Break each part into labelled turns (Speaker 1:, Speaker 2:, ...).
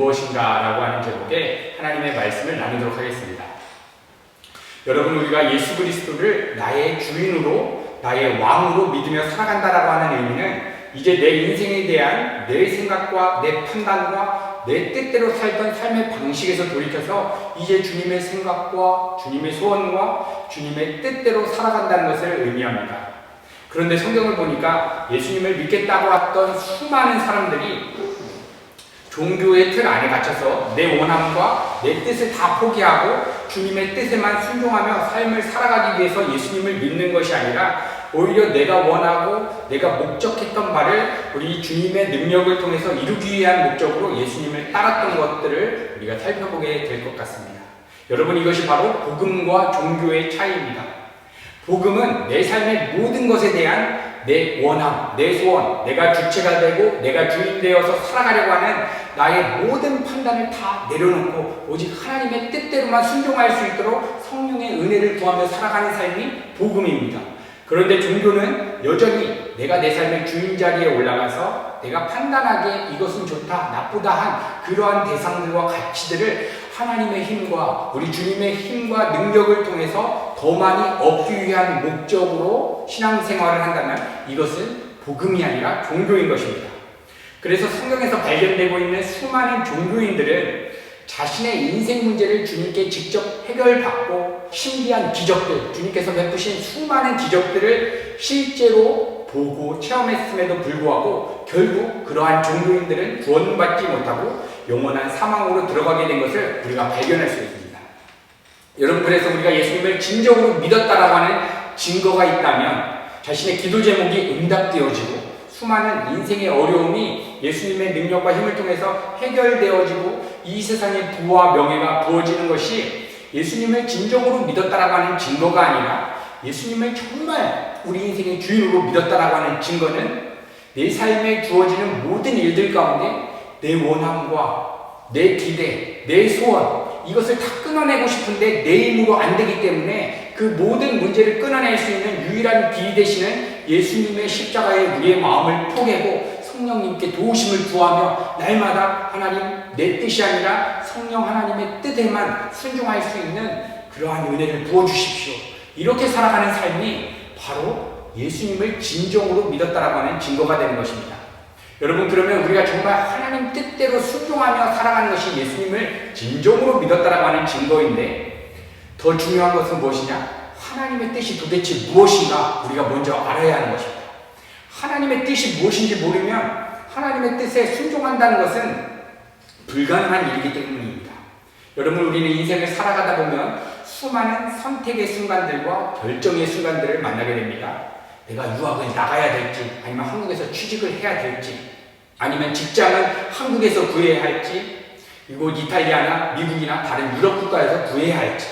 Speaker 1: 무엇인가? 라고 하는 제목의 하나님의 말씀을 나누도록 하겠습니다. 여러분, 우리가 예수 그리스도를 나의 주인으로, 나의 왕으로 믿으며 살아간다라고 하는 의미는 이제 내 인생에 대한 내 생각과 내 판단과 내 뜻대로 살던 삶의 방식에서 돌이켜서 이제 주님의 생각과 주님의 소원과 주님의 뜻대로 살아간다는 것을 의미합니다. 그런데 성경을 보니까 예수님을 믿겠다고 했던 수많은 사람들이 종교의 틀 안에 갇혀서 내 원함과 내 뜻을 다 포기하고 주님의 뜻에만 순종하며 삶을 살아가기 위해서 예수님을 믿는 것이 아니라 오히려 내가 원하고 내가 목적했던 바를 우리 주님의 능력을 통해서 이루기 위한 목적으로 예수님을 따랐던 것들을 우리가 살펴보게 될 것 같습니다. 여러분, 이것이 바로 복음과 종교의 차이입니다. 복음은 내 삶의 모든 것에 대한 내 원함, 내 소원, 내가 주체가 되고 내가 주인 되어서 살아가려고 하는 나의 모든 판단을 다 내려놓고 오직 하나님의 뜻대로만 순종할 수 있도록 성령의 은혜를 구하며 살아가는 삶이 복음입니다. 그런데 종교는 여전히 내가 내 삶의 주인 자리에 올라가서 내가 판단하기에 이것은 좋다, 나쁘다 한 그러한 대상들과 가치들을 하나님의 힘과 우리 주님의 힘과 능력을 통해서 더 많이 얻기 위한 목적으로 신앙생활을 한다면 이것은 복음이 아니라 종교인 것입니다. 그래서 성경에서 발견되고 있는 수많은 종교인들은 자신의 인생 문제를 주님께 직접 해결받고 신비한 기적들, 주님께서 베푸신 수많은 기적들을 실제로 보고 체험했음에도 불구하고 결국 그러한 종교인들은 구원받지 못하고 영원한 사망으로 들어가게 된 것을 우리가 발견할 수 있습니다. 여러분, 그래서 우리가 예수님을 진정으로 믿었다라고 하는 증거가 있다면 자신의 기도 제목이 응답되어지고 수많은 인생의 어려움이 예수님의 능력과 힘을 통해서 해결되어지고 이 세상의 부와 명예가 부어지는 것이 예수님을 진정으로 믿었다라고 하는 증거가 아니라 예수님을 정말 우리 인생의 주인으로 믿었다라고 하는 증거는 내 삶에 주어지는 모든 일들 가운데 내 원함과 내 기대, 내 소원 이것을 다 끊어내고 싶은데 내 힘으로 안 되기 때문에 그 모든 문제를 끊어낼 수 있는 유일한 길 되시는 예수님의 십자가에 우리의 마음을 포개고 성령님께 도우심을 구하며 날마다 하나님 내 뜻이 아니라 성령 하나님의 뜻에만 순종할 수 있는 그러한 은혜를 부어주십시오. 이렇게 살아가는 삶이 바로 예수님을 진정으로 믿었다라고 하는 증거가 되는 것입니다. 여러분, 그러면 우리가 정말 하나님 뜻대로 순종하며 살아가는 것이 예수님을 진정으로 믿었다라고 하는 증거인데 더 중요한 것은 무엇이냐? 하나님의 뜻이 도대체 무엇인가 우리가 먼저 알아야 하는 것입니다. 하나님의 뜻이 무엇인지 모르면 하나님의 뜻에 순종한다는 것은 불가능한 일이기 때문입니다. 여러분, 우리는 인생을 살아가다 보면 수많은 선택의 순간들과 결정의 순간들을 만나게 됩니다. 내가 유학을 나가야 될지, 아니면 한국에서 취직을 해야 될지, 아니면 직장을 한국에서 구해야 할지, 이곳 이탈리아나 미국이나 다른 유럽 국가에서 구해야 할지,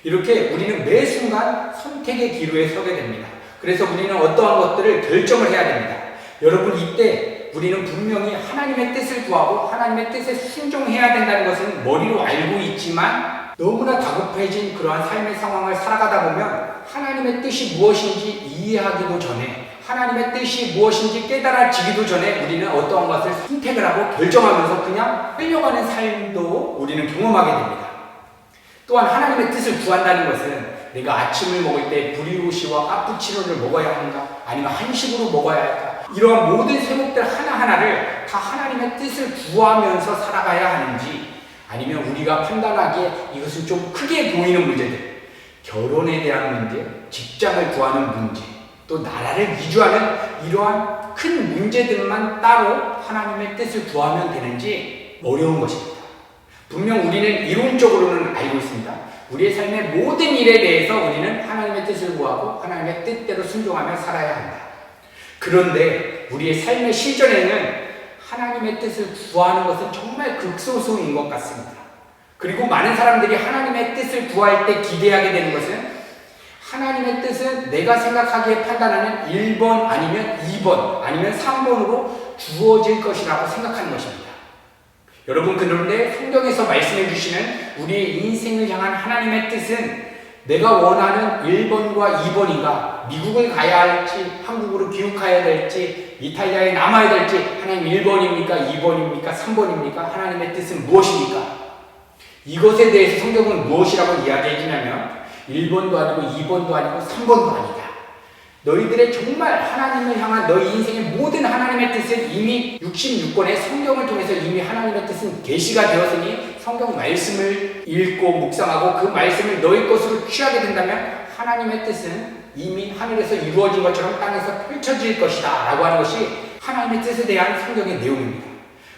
Speaker 1: 이렇게 우리는 매 순간 선택의 기로에 서게 됩니다. 그래서 우리는 어떠한 것들을 결정을 해야 됩니다. 여러분, 이때 우리는 분명히 하나님의 뜻을 구하고 하나님의 뜻에 순종해야 된다는 것은 머리로 알고 있지만 너무나 다급해진 그러한 삶의 상황을 살아가다 보면 하나님의 뜻이 무엇인지 이해하기도 전에 하나님의 뜻이 무엇인지 깨달아지기도 전에 우리는 어떠한 것을 선택을 하고 결정하면서 그냥 끌려가는 삶도 우리는 경험하게 됩니다. 또한 하나님의 뜻을 구한다는 것은 내가 아침을 먹을 때 브리오시와 카푸치노를 먹어야 하는가? 아니면 한식으로 먹어야 할까? 이러한 모든 세목들 하나하나를 다 하나님의 뜻을 구하면서 살아가야 하는지, 아니면 우리가 판단하기에 이것은 좀 크게 보이는 문제들, 결혼에 대한 문제, 직장을 구하는 문제, 또 나라를 위주하는 이러한 큰 문제들만 따로 하나님의 뜻을 구하면 되는지 어려운 것입니다. 분명 우리는 이론적으로는 알고 있습니다. 우리의 삶의 모든 일에 대해서 우리는 하나님의 뜻을 구하고 하나님의 뜻대로 순종하며 살아야 한다. 그런데 우리의 삶의 실전에는 하나님의 뜻을 구하는 것은 정말 극소수인 것 같습니다. 그리고 많은 사람들이 하나님의 뜻을 구할 때 기대하게 되는 것은 하나님의 뜻은 내가 생각하기에 판단하는 1번 아니면 2번 아니면 3번으로 주어질 것이라고 생각하는 것입니다. 여러분, 그런데 성경에서 말씀해 주시는 우리의 인생을 향한 하나님의 뜻은 내가 원하는 1번과 2번인가, 미국을 가야 할지, 한국으로 귀국해야 될지, 이탈리아에 남아야 될지, 하나님 1번입니까? 2번입니까? 3번입니까? 하나님의 뜻은 무엇입니까? 이것에 대해서 성경은 무엇이라고 이야기해 주냐면 1번도 아니고 2번도 아니고 3번도 아니다. 너희들의 정말 하나님을 향한 너희 인생의 모든 하나님의 뜻은 이미 66권의 성경을 통해서 이미 하나님의 뜻은 계시가 되었으니 성경 말씀을 읽고 묵상하고 그 말씀을 너희 것으로 취하게 된다면 하나님의 뜻은 이미 하늘에서 이루어진 것처럼 땅에서 펼쳐질 것이다 라고 하는 것이 하나님의 뜻에 대한 성경의 내용입니다.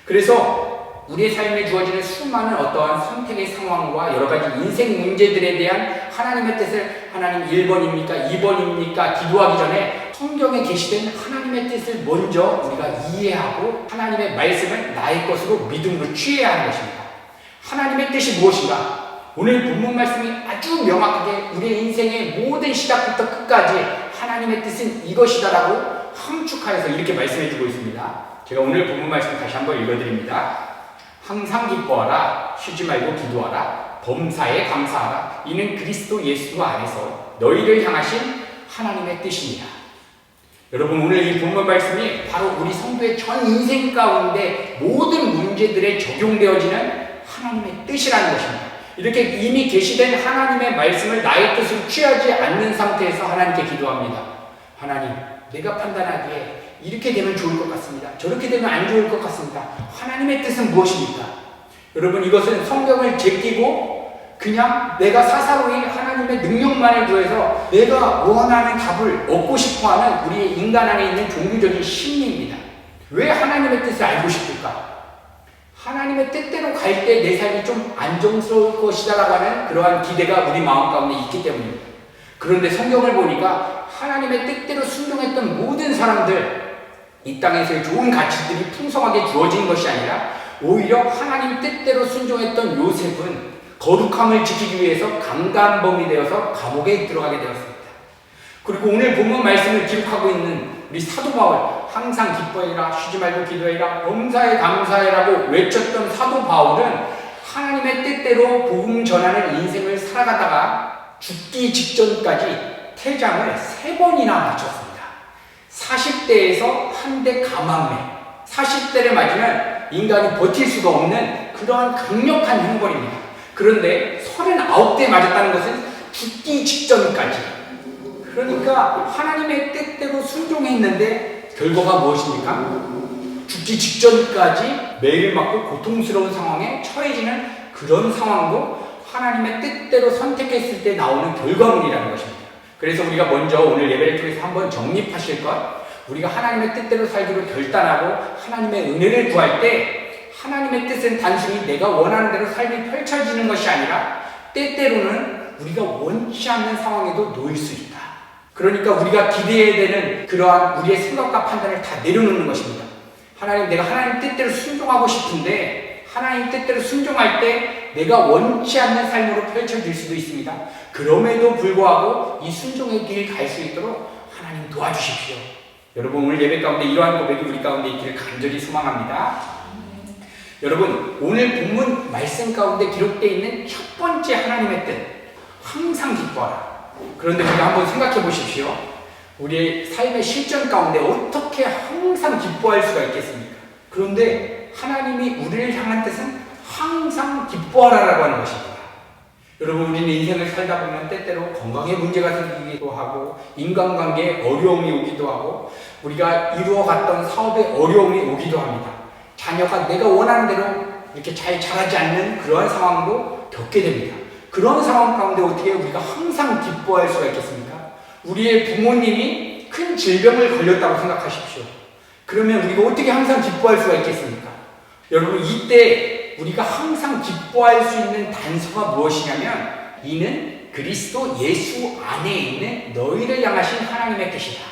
Speaker 1: 그래서 우리의 삶에 주어지는 수많은 어떠한 선택의 상황과 여러 가지 인생 문제들에 대한 하나님의 뜻을 하나님 1번입니까? 2번입니까? 기도하기 전에 성경에 계시된 하나님의 뜻을 먼저 우리가 이해하고 하나님의 말씀을 나의 것으로 믿음으로 취해야 하는 것입니다. 하나님의 뜻이 무엇인가? 오늘 본문 말씀이 아주 명확하게 우리의 인생의 모든 시작부터 끝까지 하나님의 뜻은 이것이다라고 함축하여서 이렇게 말씀해주고 있습니다. 제가 오늘 본문 말씀 다시 한번 읽어드립니다. 항상 기뻐하라, 쉬지 말고 기도하라, 범사에 감사하라. 이는 그리스도 예수 안에서 너희를 향하신 하나님의 뜻입니다. 여러분, 오늘 이 본문 말씀이 바로 우리 성도의 전 인생 가운데 모든 문제들에 적용되어지는 하나님의 뜻이라는 것입니다. 이렇게 이미 계시된 하나님의 말씀을 나의 뜻으로 취하지 않는 상태에서 하나님께 기도합니다. 하나님, 내가 판단하기에 이렇게 되면 좋을 것 같습니다. 저렇게 되면 안 좋을 것 같습니다. 하나님의 뜻은 무엇입니까? 여러분, 이것은 성경을 제끼고 그냥 내가 사사로이 하나님의 능력만을 구해서 내가 원하는 답을 얻고 싶어하는 우리의 인간 안에 있는 종교적인 심리입니다. 왜 하나님의 뜻을 알고 싶을까? 하나님의 뜻대로 갈 때 내 삶이 좀 안정스러울 것이다 라고 하는 그러한 기대가 우리 마음 가운데 있기 때문입니다. 그런데 성경을 보니까 하나님의 뜻대로 순종했던 모든 사람들, 이 땅에서의 좋은 가치들이 풍성하게 주어진 것이 아니라 오히려 하나님 뜻대로 순종했던 요셉은 거룩함을 지키기 위해서 강간범이 되어서 감옥에 들어가게 되었습니다. 그리고 오늘 본문 말씀을 기록하고 있는 우리 사도 바울, 항상 기뻐해라, 쉬지 말고 기도해라, 범사에 감사해라고 외쳤던 사도 바울은 하나님의 뜻대로 복음 전하는 인생을 살아가다가 죽기 직전까지 태장을 3번이나 맞췄습니다. 40대에서 한 대 감암매, 40대를 맞으면 인간이 버틸 수가 없는 그러한 강력한 형벌입니다. 그런데 39대 맞았다는 것은 죽기 직전까지, 그러니까 하나님의 뜻대로 순종했는데 결과가 무엇입니까? 죽기 직전까지 매일 맞고 고통스러운 상황에 처해지는 그런 상황도 하나님의 뜻대로 선택했을 때 나오는 결과물이라는 것입니다. 그래서 우리가 먼저 오늘 예배를 통해서 한번 정립하실 것, 우리가 하나님의 뜻대로 살기로 결단하고 하나님의 은혜를 구할 때 하나님의 뜻은 단순히 내가 원하는 대로 삶이 펼쳐지는 것이 아니라 때때로는 우리가 원치 않는 상황에도 놓일 수 있다. 그러니까 우리가 기대해야 되는 그러한 우리의 생각과 판단을 다 내려놓는 것입니다. 하나님, 내가 하나님 뜻대로 순종하고 싶은데 하나님 뜻대로 순종할 때 내가 원치 않는 삶으로 펼쳐질 수도 있습니다. 그럼에도 불구하고 이 순종의 길 갈 수 있도록 하나님 도와주십시오. 여러분, 오늘 예배 가운데 이러한 고백이 우리 가운데 있기를 간절히 소망합니다. 여러분, 오늘 본문 말씀 가운데 기록되어 있는 첫 번째 하나님의 뜻, 항상 기뻐하라. 그런데 우리가 한번 생각해 보십시오. 우리의 삶의 실전 가운데 어떻게 항상 기뻐할 수가 있겠습니까? 그런데 하나님이 우리를 향한 뜻은 항상 기뻐하라라고 하는 것입니다. 여러분, 우리는 인생을 살다 보면 때때로 건강에 문제가 생기기도 하고 인간관계에 어려움이 오기도 하고 우리가 이루어갔던 사업에 어려움이 오기도 합니다. 자녀가 내가 원하는 대로 이렇게 잘 자라지 않는 그러한 상황도 겪게 됩니다. 그런 상황 가운데 어떻게 우리가 항상 기뻐할 수가 있겠습니까? 우리의 부모님이 큰 질병을 걸렸다고 생각하십시오. 그러면 우리가 어떻게 항상 기뻐할 수가 있겠습니까? 여러분, 이때 우리가 항상 기뻐할 수 있는 단서가 무엇이냐면 이는 그리스도 예수 안에 있는 너희를 향하신 하나님의 뜻이다.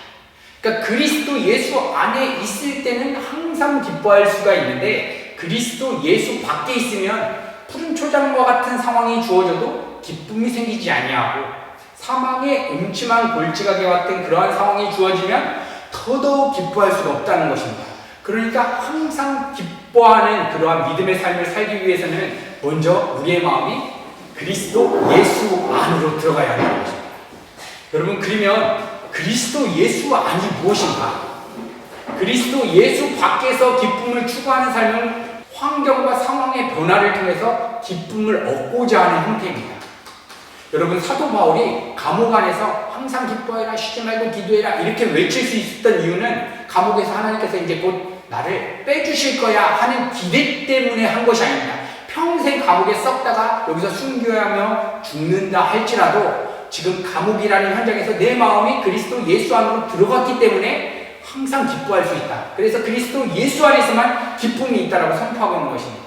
Speaker 1: 그러니까 그리스도 예수 안에 있을 때는 항상 기뻐할 수가 있는데 그리스도 예수 밖에 있으면 푸른 초장과 같은 상황이 주어져도 기쁨이 생기지 아니하고 사망의 음침한 골짜기 같은 그러한 상황이 주어지면 더더욱 기뻐할 수가 없다는 것입니다. 그러니까 항상 기뻐하는 그러한 믿음의 삶을 살기 위해서는 먼저 우리의 마음이 그리스도 예수 안으로 들어가야 하는 것입니다. 여러분, 그러면 그리스도 예수 안이 무엇인가? 그리스도 예수 밖에서 기쁨을 추구하는 삶은 환경과 상황의 변화를 통해서 기쁨을 얻고자 하는 형태입니다. 여러분, 사도 바울이 감옥 안에서 항상 기뻐해라, 쉬지 말고 기도해라 이렇게 외칠 수 있었던 이유는 감옥에서 하나님께서 이제 곧 나를 빼주실 거야 하는 기대 때문에 한 것이 아닙니다. 평생 감옥에 썩다가 여기서 순교하며 죽는다 할지라도 지금 감옥이라는 현장에서 내 마음이 그리스도 예수 안으로 들어갔기 때문에 항상 기뻐할 수 있다. 그래서 그리스도 예수 안에서만 기쁨이 있다라고 선포하고 있는 것입니다.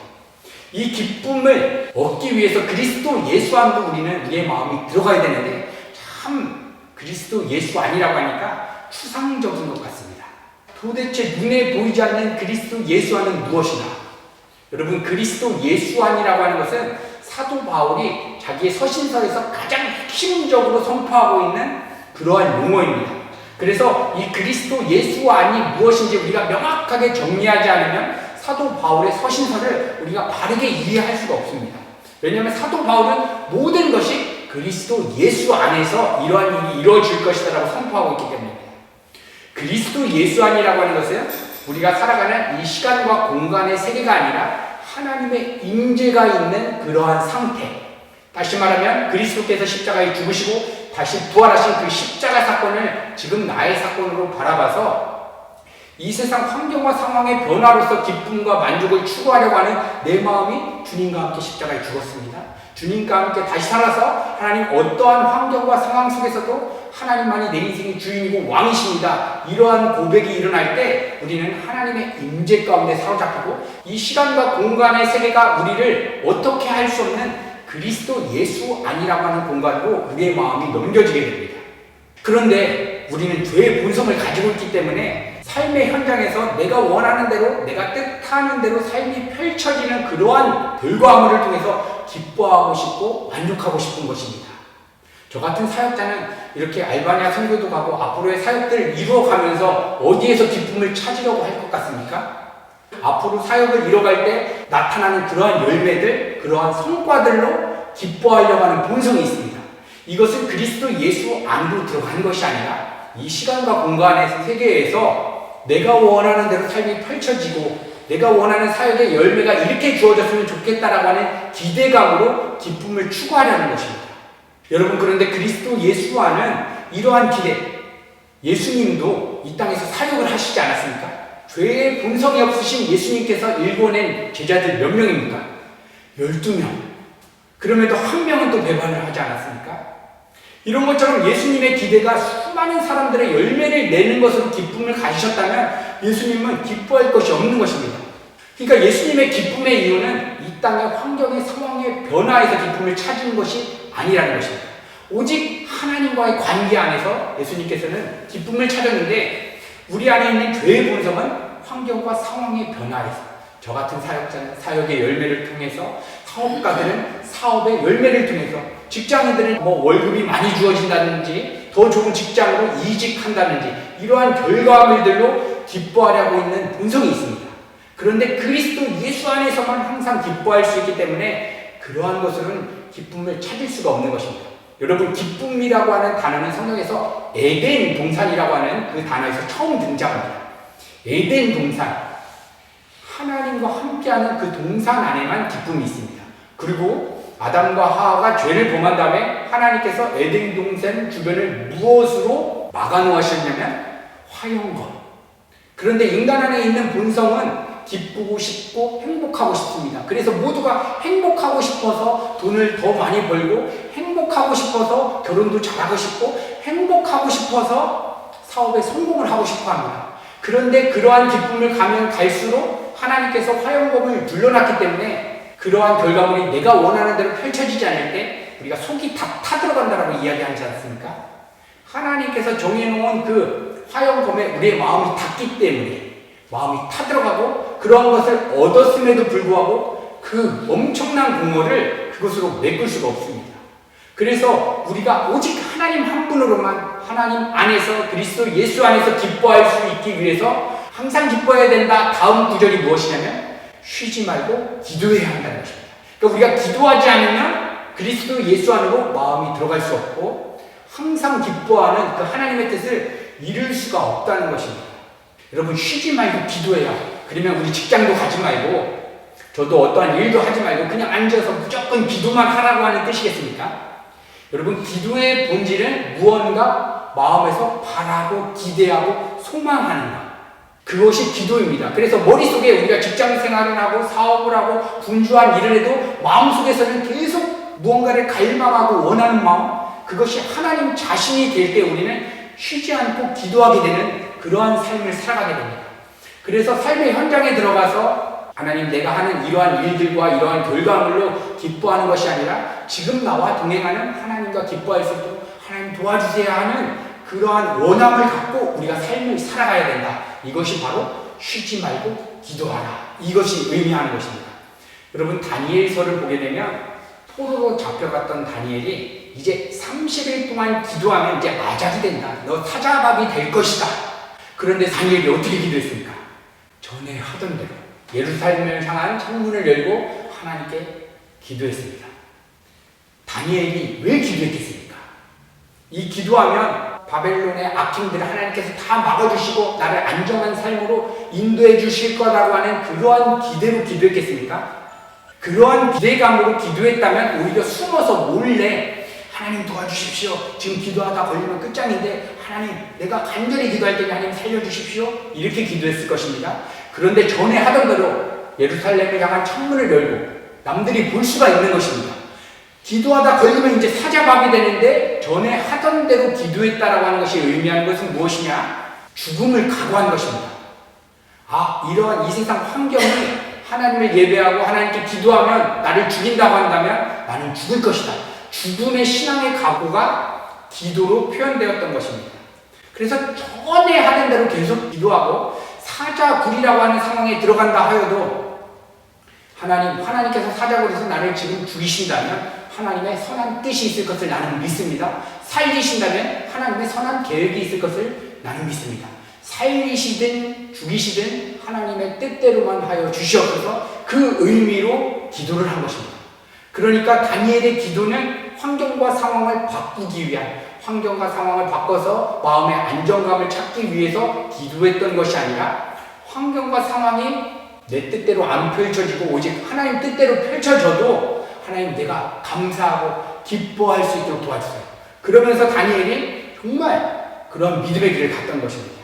Speaker 1: 이 기쁨을 얻기 위해서 그리스도 예수 안으로 우리의 마음이 들어가야 되는데 참 그리스도 예수 아니라고 하니까 추상적인 것 같습니다. 도대체 눈에 보이지 않는 그리스도 예수 안은 무엇이나? 여러분, 그리스도 예수 안이라고 하는 것은 사도 바울이 자기의 서신서에서 가장 핵심적으로 선포하고 있는 그러한 용어입니다. 그래서 이 그리스도 예수 안이 무엇인지 우리가 명확하게 정리하지 않으면 사도 바울의 서신서를 우리가 바르게 이해할 수가 없습니다. 왜냐하면 사도 바울은 모든 것이 그리스도 예수 안에서 이러한 일이 이루어질 것이다라고 선포하고 있기 때문입니다. 그리스도 예수 안이라고 하는 것은 우리가 살아가는 이 시간과 공간의 세계가 아니라 하나님의 임재가 있는 그러한 상태. 다시 말하면 그리스도께서 십자가에 죽으시고 다시 부활하신 그 십자가 사건을 지금 나의 사건으로 바라봐서 이 세상 환경과 상황의 변화로서 기쁨과 만족을 추구하려고 하는 내 마음이 주님과 함께 십자가에 죽었습니다. 주님과 함께 다시 살아서 하나님 어떠한 환경과 상황 속에서도 하나님만이 내 인생의 주인이고 왕이십니다. 이러한 고백이 일어날 때 우리는 하나님의 임재 가운데 사로잡히고 이 시간과 공간의 세계가 우리를 어떻게 할 수 없는 그리스도 예수 아니라고 하는 공간으로 우리의 마음이 넘겨지게 됩니다. 그런데 우리는 죄의 본성을 가지고 있기 때문에 삶의 현장에서 내가 원하는 대로, 내가 뜻하는 대로 삶이 펼쳐지는 그러한 결과물을 통해서 기뻐하고 싶고 만족하고 싶은 것입니다. 저 같은 사역자는 이렇게 알바니아 선교도 가고 앞으로의 사역들을 이루어가면서 어디에서 기쁨을 찾으려고 할 것 같습니까? 앞으로 사역을 이뤄갈 때 나타나는 그러한 열매들, 그러한 성과들로 기뻐하려고 하는 본성이 있습니다. 이것은 그리스도 예수 안으로 들어가는 것이 아니라 이 시간과 공간의 세계에서 내가 원하는 대로 삶이 펼쳐지고 내가 원하는 사역의 열매가 이렇게 주어졌으면 좋겠다라고 하는 기대감으로 기쁨을 추구하려는 것입니다. 여러분, 그런데 그리스도 예수 안은 이러한 기대, 예수님도 이 땅에서 사역을 하시지 않았습니까? 죄의 본성이 없으신 예수님께서 일궈낸 제자들 몇 명입니까? 12명. 그럼에도 한 명은 또 배반을 하지 않았습니까? 이런 것처럼 예수님의 기대가 수많은 사람들의 열매를 내는 것으로 기쁨을 가지셨다면 예수님은 기뻐할 것이 없는 것입니다. 그러니까 예수님의 기쁨의 이유는 이 땅의 환경의 상황의 변화에서 기쁨을 찾은 것이 아니라는 것입니다. 오직 하나님과의 관계 안에서 예수님께서는 기쁨을 찾았는데 우리 안에 있는 죄의 본성은 환경과 상황의 변화에서 저 같은 사역자는 사역의 열매를 통해서 사업가들은 사업의 열매를 통해서 직장인들은 월급이 많이 주어진다든지 더 좋은 직장으로 이직한다든지 이러한 결과물들로 기뻐하려고 있는 본성이 있습니다. 그런데 그리스도 예수 안에서만 항상 기뻐할 수 있기 때문에 그러한 것으로는 기쁨을 찾을 수가 없는 것입니다. 여러분, 기쁨이라고 하는 단어는 성경에서 에덴 동산이라고 하는 그 단어에서 처음 등장합니다. 에덴 동산, 하나님과 함께하는 그 동산 안에만 기쁨이 있습니다. 그리고 아담과 하와가 죄를 범한 다음에 하나님께서 에덴 동산 주변을 무엇으로 막아놓으셨냐면 화형검. 그런데 인간 안에 있는 본성은 기쁘고 싶고 행복하고 싶습니다. 그래서 모두가 행복하고 싶어서 돈을 더 많이 벌고 행복하고 싶어서 결혼도 잘하고 싶고 행복하고 싶어서 사업에 성공을 하고 싶어 합니다. 그런데 그러한 기쁨을 가면 갈수록 하나님께서 화형검을 눌러놨기 때문에 그러한 결과물이 내가 원하는 대로 펼쳐지지 않을 때 우리가 속이 다 타들어간다라고 이야기하지 않습니까? 하나님께서 정해놓은 그 화형검에 우리의 마음이 닿기 때문에 마음이 타들어가고 그러한 것을 얻었음에도 불구하고 그 엄청난 공허를 그것으로 메꿀 수가 없습니다. 그래서 우리가 오직 하나님 한 분으로만 하나님 안에서 그리스도 예수 안에서 기뻐할 수 있기 위해서 항상 기뻐해야 된다. 다음 구절이 무엇이냐면 쉬지 말고 기도해야 한다는 것입니다. 그러니까 우리가 기도하지 않으면 그리스도 예수 안으로 마음이 들어갈 수 없고 항상 기뻐하는 그 하나님의 뜻을 이룰 수가 없다는 것입니다. 여러분 쉬지 말고 기도해라. 그러면 우리 직장도 가지 말고 저도 어떠한 일도 하지 말고 그냥 앉아서 무조건 기도만 하라고 하는 뜻이겠습니까? 여러분 기도의 본질은 무언가 마음에서 바라고 기대하고 소망하는 것. 그것이 기도입니다. 그래서 머릿속에 우리가 직장 생활을 하고 사업을 하고 분주한 일을 해도 마음속에서는 계속 무언가를 갈망하고 원하는 마음, 그것이 하나님 자신이 될 때 우리는 쉬지 않고 기도하게 되는 그러한 삶을 살아가게 됩니다. 그래서 삶의 현장에 들어가서 하나님 내가 하는 이러한 일들과 이러한 결과물로 기뻐하는 것이 아니라 지금 나와 동행하는 하나님과 기뻐할 수 있도록 하나님 도와주세요 하는 그러한 원함을 갖고 우리가 삶을 살아가야 된다. 이것이 바로 쉬지 말고 기도하라. 이것이 의미하는 것입니다. 여러분 다니엘서를 보게 되면 포로로 잡혀갔던 다니엘이 이제 30일 동안 기도하면 이제 아작이 된다. 너 사자밥이 될 것이다. 그런데 다니엘이 어떻게 기도했습니까? 전에 하던 대로 예루살렘을 향한 창문을 열고 하나님께 기도했습니다. 다니엘이 왜 기도했겠습니까? 이 기도하면 바벨론의 악행들을 하나님께서 다 막아주시고 나를 안정한 삶으로 인도해 주실 거라고 하는 그러한 기대로 기도했겠습니까? 그러한 기대감으로 기도했다면 오히려 숨어서 몰래 하나님 도와주십시오. 지금 기도하다 걸리면 끝장인데 하나님 내가 간절히 기도할 때니 하나님 살려주십시오. 이렇게 기도했을 것입니다. 그런데 전에 하던 대로 예루살렘을 향한 창문을 열고 남들이 볼 수가 있는 것입니다. 기도하다 걸리면 이제 사자밥이 되는데 전에 하던 대로 기도했다라고 하는 것이 의미하는 것은 무엇이냐? 죽음을 각오한 것입니다. 이러한 이 세상 환경이 하나님을 예배하고 하나님께 기도하면 나를 죽인다고 한다면 나는 죽을 것이다. 죽음의 신앙의 각오가 기도로 표현되었던 것입니다. 그래서 전에 하던 대로 계속 기도하고 사자굴이라고 하는 상황에 들어간다 하여도 하나님께서 사자굴에서 나를 지금 죽이신다면 하나님의 선한 뜻이 있을 것을 나는 믿습니다. 살리신다면 하나님의 선한 계획이 있을 것을 나는 믿습니다. 살리시든 죽이시든 하나님의 뜻대로만 하여 주시옵소서. 그 의미로 기도를 한 것입니다. 그러니까 다니엘의 기도는 환경과 상황을 바꾸기 위한, 환경과 상황을 바꿔서 마음의 안정감을 찾기 위해서 기도했던 것이 아니라 환경과 상황이 내 뜻대로 안 펼쳐지고 오직 하나님 뜻대로 펼쳐져도 하나님 내가 감사하고 기뻐할 수 있도록 도와주세요. 그러면서 다니엘이 정말 그런 믿음의 길을 갔던 것입니다.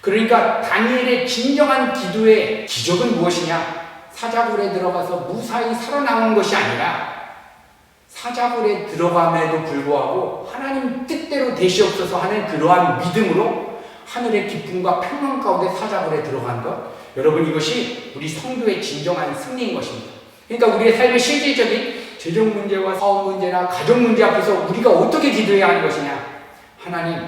Speaker 1: 그러니까 다니엘의 진정한 기도의 기적은 무엇이냐? 사자굴에 들어가서 무사히 살아나온 것이 아니라 사자굴에 들어감에도 불구하고 하나님 뜻대로 되시옵소서 하는 그러한 믿음으로 하늘의 기쁨과 평안 가운데 사자굴에 들어간 것. 여러분 이것이 우리 성도의 진정한 승리인 것입니다. 그러니까 우리의 삶의 실질적인 재정 문제와 사업 문제나 가정 문제 앞에서 우리가 어떻게 기도해야 하는 것이냐? 하나님,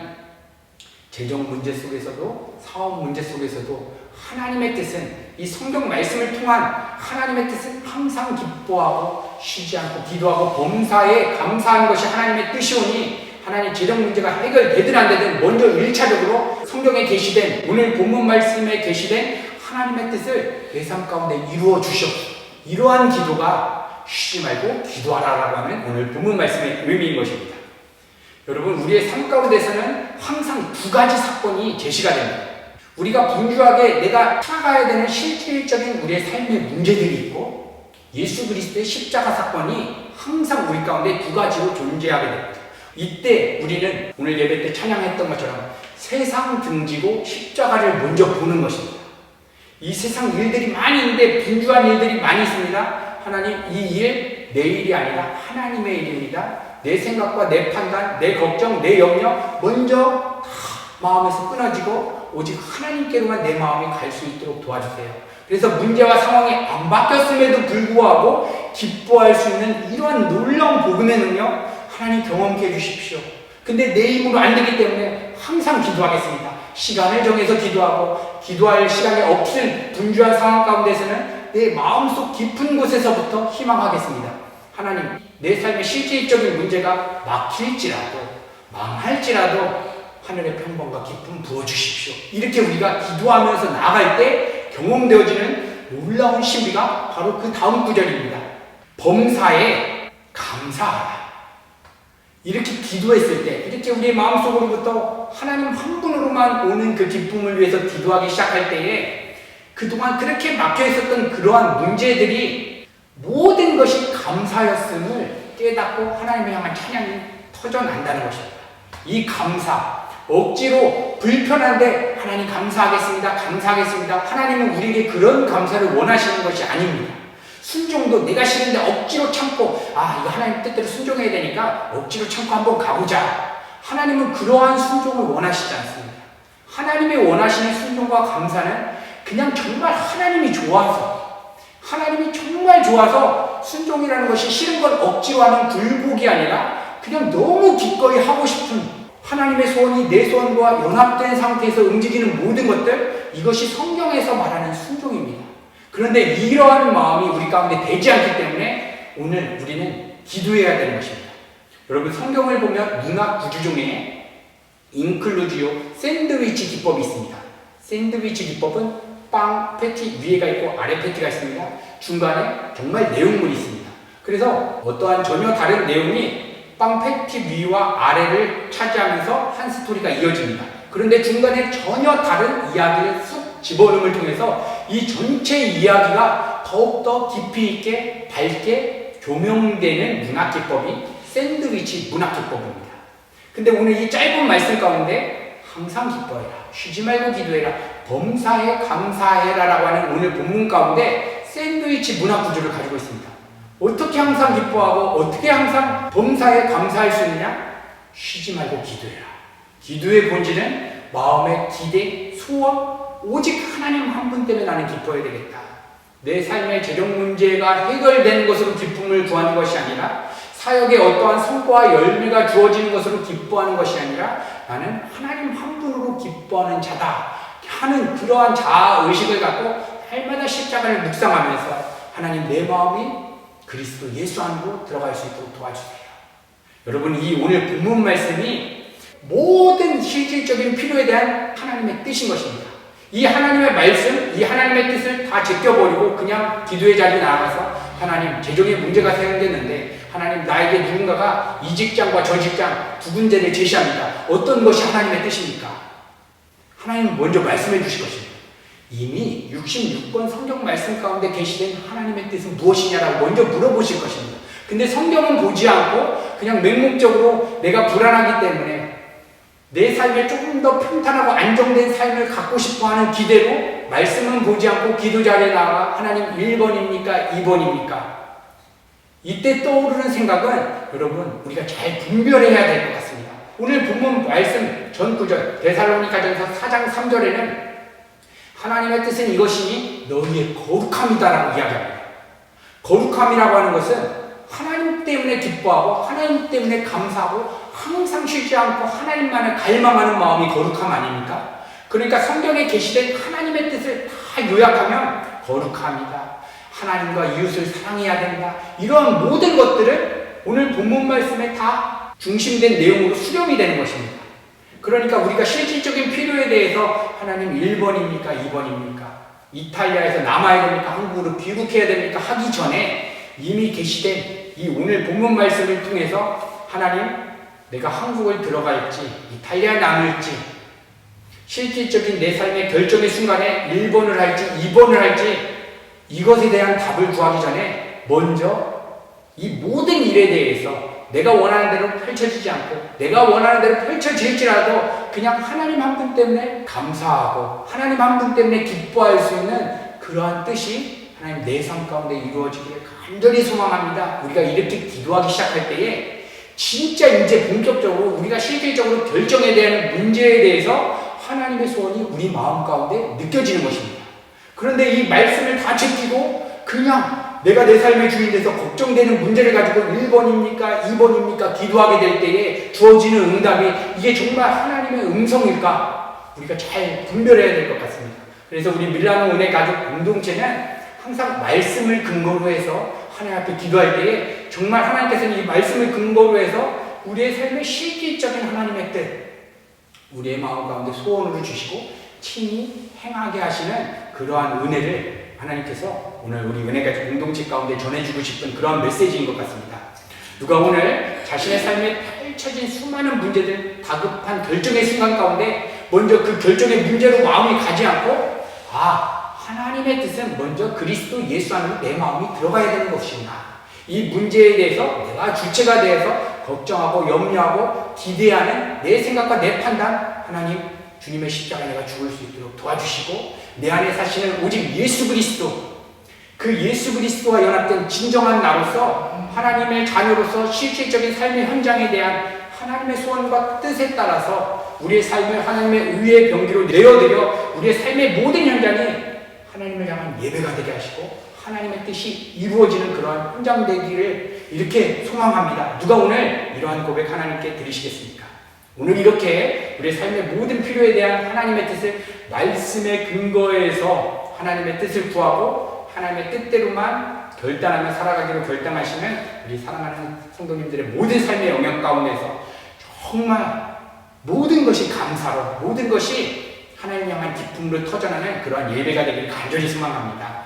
Speaker 1: 재정 문제 속에서도 사업 문제 속에서도 하나님의 뜻은 이 성경 말씀을 통한 하나님의 뜻은 항상 기뻐하고 쉬지 않고 기도하고 범사에 감사하는 것이 하나님의 뜻이오니 하나님 재정 문제가 해결되든 안 되든 먼저 1차적으로 성경에 계시된 오늘 본문 말씀에 계시된 하나님의 뜻을 내 삶 가운데 이루어 주시옵소서. 이러한 기도가 쉬지 말고 기도하라라고 하는 오늘 본문 말씀의 의미인 것입니다. 여러분 우리의 삶 가운데서는 항상 두 가지 사건이 제시가 됩니다. 우리가 분주하게 내가 살아가야 되는 실질적인 우리의 삶의 문제들이 있고 예수 그리스도의 십자가 사건이 항상 우리 가운데 두 가지로 존재하게 됩니다. 이때 우리는 오늘 예배 때 찬양했던 것처럼 세상 등지고 십자가를 먼저 보는 것입니다. 이 세상 일들이 많이 있는데 분주한 일들이 많이 있습니다. 하나님 이 일 내 일이 아니라 하나님의 일입니다. 내 생각과 내 판단, 내 걱정, 내 염려 먼저 다 마음에서 끊어지고 오직 하나님께로만 내 마음이 갈 수 있도록 도와주세요. 그래서 문제와 상황이 안 바뀌었음에도 불구하고 기뻐할 수 있는 이러한 놀라운 복음의 능력 하나님 경험케 해주십시오. 근데 내 힘으로 안 되기 때문에 항상 기도하겠습니다. 시간을 정해서 기도하고 기도할 시간이 없은 분주한 상황 가운데서는 내 마음속 깊은 곳에서부터 희망하겠습니다. 하나님, 내 삶의 실질적인 문제가 막힐지라도 망할지라도 하늘의 평범과 기쁨 부어주십시오. 이렇게 우리가 기도하면서 나아갈 때 경험되어지는 놀라운 신비가 바로 그 다음 구절입니다. 범사에 감사하라. 이렇게 기도했을 때, 이렇게 우리의 마음속으로부터 하나님 한 분으로만 오는 그 기쁨을 위해서 기도하기 시작할 때에 그동안 그렇게 막혀있었던 그러한 문제들이 모든 것이 감사였음을 깨닫고 하나님을 향한 찬양이 터져난다는 것입니다. 이 감사, 억지로 불편한데 하나님 감사하겠습니다. 감사하겠습니다. 하나님은 우리에게 그런 감사를 원하시는 것이 아닙니다. 순종도 내가 싫은데 억지로 참고 이거 하나님 뜻대로 순종해야 되니까 억지로 참고 한번 가보자. 하나님은 그러한 순종을 원하시지 않습니다. 하나님이 원하시는 순종과 감사는 그냥 정말 하나님이 정말 좋아서 순종이라는 것이 싫은 걸 억지로 하는 굴복이 아니라 그냥 너무 기꺼이 하고 싶은 하나님의 소원이 내 소원과 연합된 상태에서 움직이는 모든 것들, 이것이 성경에서 말하는 순종입니다. 그런데 이러한 마음이 우리 가운데 되지 않기 때문에 오늘 우리는 기도해야 되는 것입니다. 여러분, 성경을 보면 문학 구조 중에 인클루지오 샌드위치 기법이 있습니다. 샌드위치 기법은 빵 패티 위에가 있고 아래 패티가 있습니다. 중간에 정말 내용물이 있습니다. 그래서 어떠한 전혀 다른 내용이 빵 패티 위와 아래를 차지하면서 한 스토리가 이어집니다. 그런데 중간에 전혀 다른 이야기를 쑥 집어넣음을 통해서 이 전체 이야기가 더욱더 깊이 있게 밝게 조명되는 문학기법이 샌드위치 문학기법입니다. 근데 오늘 이 짧은 말씀 가운데 항상 기뻐해라, 쉬지 말고 기도해라, 범사에 감사해라 라고 하는 오늘 본문 가운데 샌드위치 문학 구조를 가지고 있습니다. 어떻게 항상 기뻐하고 어떻게 항상 범사에 감사할 수 있느냐? 쉬지 말고 기도해라. 기도의 본질은 마음의 기대, 소원, 오직 하나님 한 분 때문에 나는 기뻐해야 되겠다. 내 삶의 재정 문제가 해결되는 것으로 기쁨을 구하는 것이 아니라 사역에 어떠한 성과와 열매가 주어지는 것으로 기뻐하는 것이 아니라 나는 하나님 한 분으로 기뻐하는 자다 하는 그러한 자아의식을 갖고 날마다 십자가를 묵상하면서 하나님, 내 마음이 그리스도 예수 안으로 들어갈 수 있도록 도와주세요. 여러분, 이 오늘 본문 말씀이 모든 실질적인 필요에 대한 하나님의 뜻인 것입니다. 이 하나님의 말씀, 이 하나님의 뜻을 다 제껴버리고 그냥 기도의 자리에 나가서 하나님, 재정에 문제가 생겼는데 하나님, 나에게 누군가가 이 직장과 저 직장 두 군데를 제시합니다. 어떤 것이 하나님의 뜻입니까? 하나님은 먼저 말씀해 주실 것입니다. 이미 66권 성경 말씀 가운데 계시된 하나님의 뜻은 무엇이냐라고 먼저 물어보실 것입니다. 근데 성경은 보지 않고 그냥 맹목적으로 내가 불안하기 때문에 내 삶에 조금 더 평탄하고 안정된 삶을 갖고 싶어하는 기대로 말씀은 보지 않고 기도 자리에 나가 하나님 1번입니까? 2번입니까? 이때 떠오르는 생각은 여러분, 우리가 잘 분별해야 될 것 같습니다. 오늘 본문 말씀 전 구절 데살로니가전서 4장 3절에는 하나님의 뜻은 이것이니 너희의 거룩함이다라고 이야기합니다. 거룩함이라고 하는 것은 하나님 때문에 기뻐하고 하나님 때문에 감사하고 항상 쉬지 않고 하나님만을 갈망하는 마음이 거룩함 아닙니까? 그러니까 성경에 계시된 하나님의 뜻을 다 요약하면 거룩함이다, 하나님과 이웃을 사랑해야 된다, 이러한 모든 것들을 오늘 본문 말씀에 다 중심된 내용으로 수렴이 되는 것입니다. 그러니까 우리가 실질적인 필요에 대해서 하나님 1번입니까? 2번입니까? 이탈리아에서 남아야 됩니까? 한국으로 귀국해야 됩니까? 하기 전에 이미 계시된 이 오늘 본문 말씀을 통해서 하나님, 내가 한국을 들어갈지 이탈리아에 남을지 실질적인 내 삶의 결정의 순간에 1번을 할지 2번을 할지 이것에 대한 답을 구하기 전에 먼저 이 모든 일에 대해서 내가 원하는 대로 펼쳐지지 않고 내가 원하는 대로 펼쳐질지라도 그냥 하나님 한 분 때문에 감사하고 하나님 한 분 때문에 기뻐할 수 있는 그러한 뜻이 하나님 내 삶 가운데 이루어지기를 간절히 소망합니다. 우리가 이렇게 기도하기 시작할 때에 진짜 이제 본격적으로 우리가 실질적으로 결정에 대한 문제에 대해서 하나님의 소원이 우리 마음 가운데 느껴지는 것입니다. 그런데 이 말씀을 다 제끼고 그냥 내가 내 삶의 주인 돼서 걱정되는 문제를 가지고 1번입니까? 2번입니까? 기도하게 될 때에 주어지는 응답이 이게 정말 하나님의 음성일까? 우리가 잘 분별해야 될 것 같습니다. 그래서 우리 밀라노 은혜 가족 공동체는 항상 말씀을 근거로 해서 하나님 앞에 기도할 때에 정말 하나님께서는 이 말씀을 근거로 해서 우리의 삶의 실질적인 하나님의 뜻, 우리의 마음 가운데 소원으로 주시고 친히 행하게 하시는 그러한 은혜를 하나님께서 오늘 우리 은혜가족 공동체 가운데 전해주고 싶은 그런 메시지인 것 같습니다. 누가 오늘 자신의 삶에 펼쳐진 수많은 문제들, 다급한 결정의 순간 가운데 먼저 그 결정의 문제로 마음이 가지 않고 하나님의 뜻은 먼저 그리스도 예수 안으로 내 마음이 들어가야 되는 것이구나. 이 문제에 대해서 내가 주체가 되어서 걱정하고 염려하고 기대하는 내 생각과 내 판단, 하나님 주님의 십자가에 내가 죽을 수 있도록 도와주시고 내 안에 사시는 오직 예수 그리스도, 그 예수 그리스도와 연합된 진정한 나로서 하나님의 자녀로서 실질적인 삶의 현장에 대한 하나님의 소원과 뜻에 따라서 우리의 삶을 하나님의 의의 병기로 내어드려 우리의 삶의 모든 현장이 하나님을 향한 예배가 되게 하시고 하나님의 뜻이 이루어지는 그러한 현장 되기를 이렇게 소망합니다. 누가 오늘 이러한 고백 하나님께 드리시겠습니까? 오늘 이렇게 우리의 삶의 모든 필요에 대한 하나님의 뜻을 말씀의 근거에서 하나님의 뜻을 구하고 하나님의 뜻대로만 결단하며 살아가기로 결단하시는 우리 사랑하는 성도님들의 모든 삶의 영역 가운데서 정말 모든 것이 감사로, 모든 것이 하나님 향한 기쁨으로 터져나는 그러한 예배가 되기를 간절히 소망합니다.